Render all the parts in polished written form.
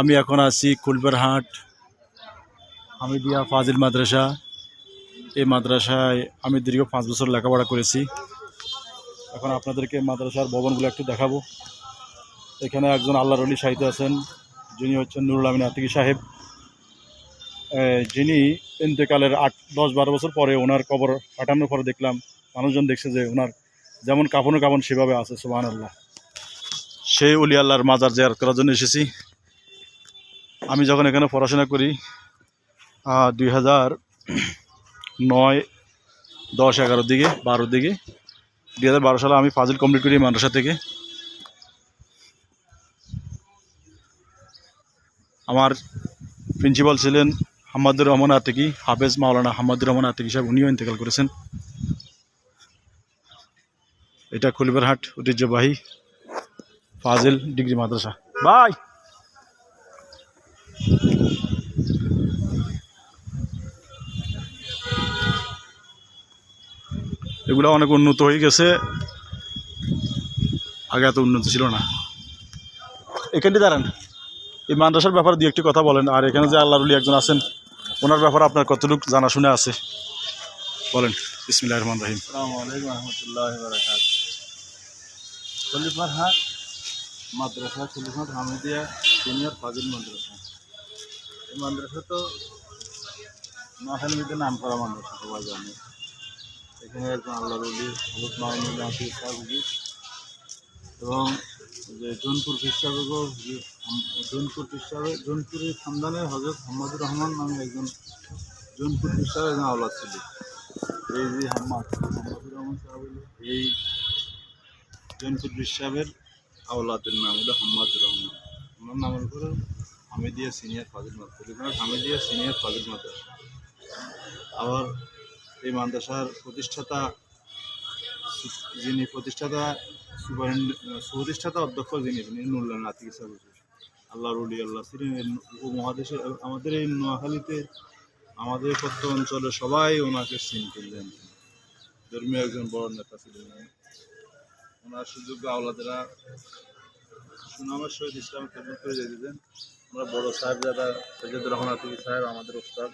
আমি এখন আছি কুলবারহাট হামিদিয়া ফাজিল মাদ্রাসা। এই মাদ্রাসায় আমি দীর্ঘ 5 বছর লেখাপড়া করেছি। এখন আপনাদেরকে মাদ্রাসার ভবনগুলো একটু দেখাবো। এখানে একজন আল্লাহর ওলি সাহিত্য আছেন, যিনি হচ্ছেন নুরুল আমিন আতিকি সাহেব। যিনি ইন্তেকালের 8-10-12 বছর পরে ওনার কবর কাটানোর পরে দেখলাম মানুষজন দেখছে যে ওনার যেমন কাফন সেভাবে আছে। সুবহানাল্লাহ। সেই ওলি আল্লাহর মাজার জিয়ারত করার জন্য এসেছি। আমি যখন এখানে পড়াশোনা করি 2009, 10, 11 দিকে 12 দিকে 2012 সালে আমি ফাজিল কমপ্লিট করি মাদ্রাসা থেকে। আমার প্রিন্সিপাল ছিলেন হাম্মাদুর রহমান আতিকি, হাফেজ মাওলানা হাম্মাদুর রহমান আতিকি সাহেব। উনিও ইন্তেকাল করেছেন। এটা কুলবারহাট ঐতিহ্যবাহী ফাজিল ডিগ্রি মাদ্রাসা। বাই এগুলো অনেক উন্নত হয়ে গেছে, আগে এত উন্নত ছিল না। এখানটি দাঁড়ান, এই মাদ্রাসার ব্যাপারে দিয়ে একটি কথা বলেন। আর এখানে যে আল্লাহর ওলি একজন আছেন, ওনার ব্যাপারে আপনার কতটুকু জানাশোনা আছে বলেন। বিসমিল্লাহির রহমানির রহিম। আসসালামু আলাইকুম রহমতুল্লাহি ওয়া বারাকাতুহু। কুলবারহাট মাদ্রাসা, কুলবারহাট হামিদিয়া সিনিয়র ফাজিল মাদ্রাসা। এই মাদ্রাসা তো নোয়াখালীতে নাম করা মাদ্রাসা, সবাই জানে। এখানে একজন আল্লাহর ওলি হযরত মাওলানা আতিক সাহেব এবং যে জৌনপুর পীর সাহেবও জৌনপুরের খানদানের হযরত হাম্মাদুর রহমান নামে একজন জৌনপুর পীর সাহেব একজন আওলাদ ছিল। এই যে হাম্মাদুর রহমান সাহেব এই জৌনপুর পীর সাহেবের আওলাদের নাম হলো হাম্মাদুর রহমান। ওনার নামের উপরে হামিদিয়া সিনিয়র ফাজিল মাদ্রাসা, হামিদিয়া সিনিয়র ফাজিল মাদ্রাসা। আবার এই মাদ্রাসার প্রতিষ্ঠাতা অধ্যক্ষ যিনি নুরুল আমিন আতিকি সাহেব। আল্লাহর ওলি আল্লাহ ছিলেন উপমহাদেশে। আমাদের এই নোয়াখালীতে, আমাদের প্রত্যন্ত অঞ্চলে সবাই ওনাকে চিনতেন। ধর্মীয় একজন বড় নেতা ছিলেন। ওনার সুযোগ্য আওলাদেরা সুনামের সহিত ইসলাম খেদমত করে যেতেন। আমরা বড় সাহেব যারা সৈয়দুর রহমান আতিকি সাহেব আমাদের ওস্তাদ,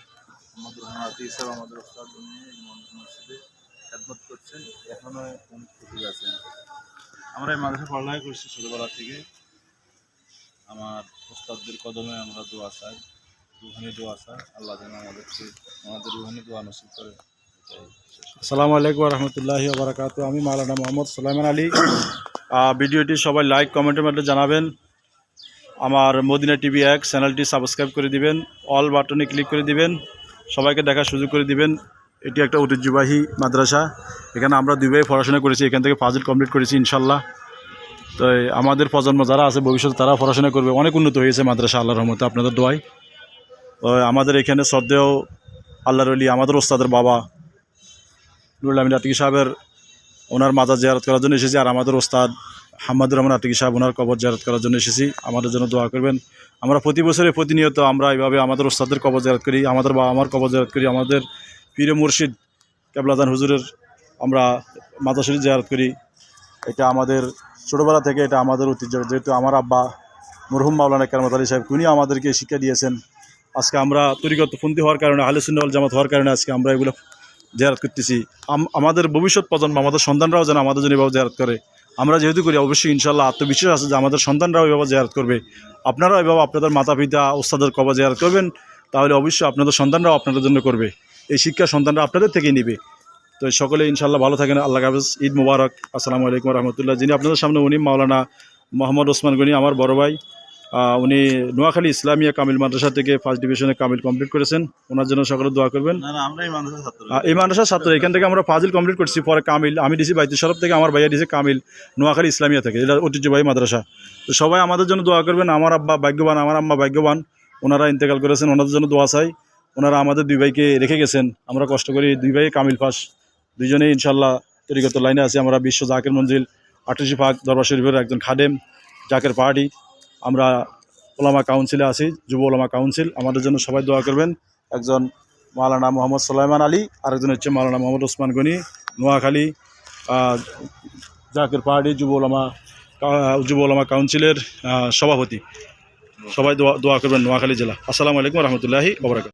হাম্মাদুর রহমান আতিকি সাহেব আমাদের ওস্তাদ, উনি মসজিদে খেদমত করছেন, এখনও উপস্থিত আছেন। আমরা এই মাদ্রাসায় পড়ালেখা করছি ছোটোবেলা থেকে। আমার ওস্তাদদের কদমে আমরা দোয়া চাই, রুহানি দোয়া চাই। আল্লাহ যেন আমাদের রুহানি দোয়া নসিব করে। আসসালামু আলাইকুম রহমতুল্লাহি ওয়া বারাকাতুহু। আমি মাওলানা মোহাম্মদ সুলাইমান আলী। ভিডিওটি সবাই লাইক কমেন্টের মধ্যে জানাবেন। আমার মদিনা টিভি 1 চ্যানেলটি সাবস্ক্রাইব করে দিবেন, অল বাটনে ক্লিক করে দিবেন, সবাইকে দেখার সুযোগ করে দিবেন। এটি একটা ঐতিহ্যবাহী মাদ্রাসা। এখানে আমরা 2 ভাই পড়াশোনা করেছি, এখান থেকে ফাজিল কমপ্লিট করেছি ইনশাল্লাহ। তো আমাদের প্রজন্ম যারা আছে ভবিষ্যতে তারা পড়াশোনা করবে। অনেক উন্নত হয়েছে মাদ্রাসা আল্লাহর রহমতে, আপনাদের দোয়ায়। আমাদের এখানে শ্রদ্ধেয় আল্লাহর ওলি আমাদের ওস্তাদের বাবা নুরুল আমিন আতিকি সাহেবের ওনার মাজার জিয়ারত করার জন্য এসেছি। আর আমাদের ওস্তাদ হাম্মাদুর রহমান আতিকি সাহেব ওনার কবর জিয়ারত করার জন্য এসেছি। আমাদের জন্য দোয়া করবেন। আমরা প্রতি বছরে প্রতিনিয়ত আমরা এইভাবে আমাদের ওস্তাদের কবর জিয়ারত করি, আমাদের বাবা আমার কবর জিয়ারত করি, আমাদের পীর মুর্শিদ কেবলাদান হুজুরের আমরা মাজার শরীফ জিয়ারত করি। এটা আমাদের ছোটোবেলা থেকে এটা আমাদের ঐতিহ্য। যেহেতু আমার আব্বা মরহুম মাওলানা কেরামত আলী সাহেব উনি আমাদেরকে শিক্ষা দিয়েছেন। আজকে আমরা তরিকতপন্থী হওয়ার কারণে, আহলে সুন্নাহ ওয়াল জামাত হওয়ার কারণে আজকে আমরা এগুলো জিয়ারত করতেছি। আমাদের ভবিষ্যৎ প্রজন্ম, আমাদের সন্তানরাও যেন আমাদের জন্য এভাবে জিয়ারত করে। আমরা যেহেতু করি, অবশ্যই ইনশাল্লাহ আত্মবিশ্বাস আছে যে আমাদের সন্তানরাও এভাবে জিয়ারত করবে। আপনারাও এভাবে আপনাদের মাতা পিতা ওস্তাদের কবর জিয়ারত করবেন, তাহলে অবশ্যই আপনাদের সন্তানরাও আপনাদের জন্য করবে। এই শিক্ষা সন্তানরা আপনাদের থেকেই নেবে। তো সকলে ইনশাল্লাহ ভালো থাকেন। আল্লাহ হাফেজ। ঈদ মুবারক। আসসালামু আলাইকুম রহমতুল্লাহ। যিনি আপনাদের সামনে উনি মাওলানা মোহাম্মদ ওসমান গনি, আমার বড় ভাই। উনি নোয়াখালী ইসলামিয়া কামিল মাদ্রাসা থেকে 1st ডিভিশনে কামিল কমপ্লিট করেছেন। ওনার জন্য সকলে দোয়া করবেন। এই মাদ্রাসার ছাত্র, এখান থেকে আমরা ফাজিল কমপ্লিট করছি, পরে কামিল আমি দিছি বাইতুল শরফ থেকে, আমার ভাইয়া দিছে কামিল নোয়াখালী ইসলামিয়া থেকে। এটা ঐতিহ্যবাহী মাদ্রাসা। তো সবাই আমাদের জন্য দোয়া করবেন। আমার আব্বা ভাগ্যবান, আমার আম্মা ভাগ্যবান, ওনারা ইন্তেকাল করেছেন, ওনাদের জন্য দোয়া চাই। ওনারা আমাদের 2 ভাইকে রেখে গেছেন। আমরা কষ্ট করি 2 ভাই কামিল পাস, 2জনেই ইনশাল্লাহ তরিকত লাইনে আছে। আমরা বিশ্ব জাকের মঞ্জিল 88 পাক দরবার শরীফের একজন খাদেম, জাকের পাহাড়ি। আমরা ওলামা কাউন্সিলে আছি, যুব ওলামা কাউন্সিল। আমাদের জন্য সবাই দোয়া করবেন। একজন মাওলানা মোহাম্মদ সুলাইমান আলী, আরেকজন হচ্ছে মাওলানা মোহাম্মদ ওসমান গনি, নোয়াখালী জাকের পাহাড়ি যুব ওলামা কাউন্সিলের সভাপতি। সবাই দোয়া করবেন নোয়াখালী জেলা। আসসালামু আলাইকুম রহমতুল্লাহি ওবরাকাতুহু।